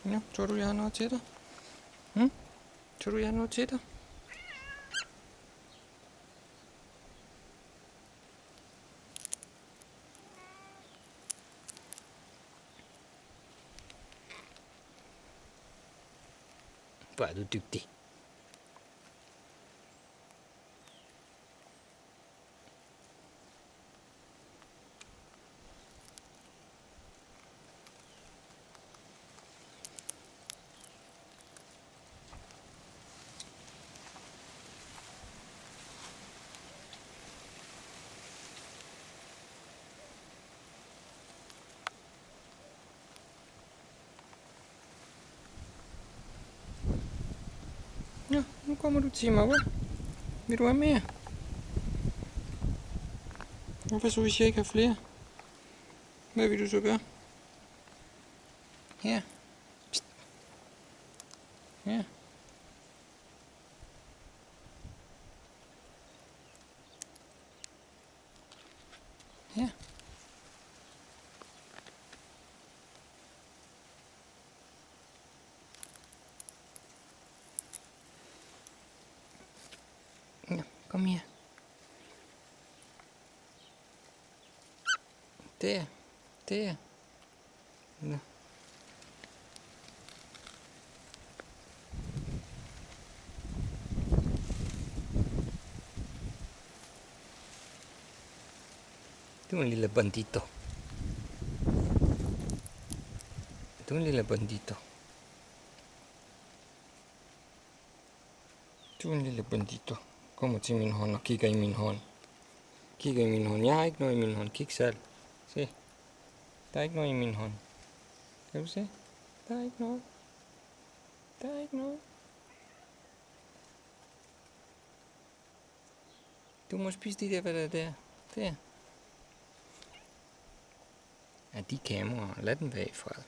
Ja, tror du, jeg har noget til dig? Hm? Tror du, jeg har noget til dig? Hvor er du dygtig. Ja, nu kommer du til mig, hva'? Vil du have mere? Hvorfor så, hvis jeg ikke har flere? Hvad vil du så gøre? Her. Psst. Her. Her. Ja, kom her. Der. Der. Nå. Du er en lille bandito. Du er en lille bandito. Du er en lille bandito. Kommer til min hånd og kigger i min hånd. Kigger i min hånd. Jeg har ikke noget i min hånd. Kig selv. Se. Der er ikke noget i min hånd. Kan du se? Der er ikke noget. Der er ikke noget. Du må spise de der, hvad der er der. Der. Ja, de kameraer. Lad dem være i fred.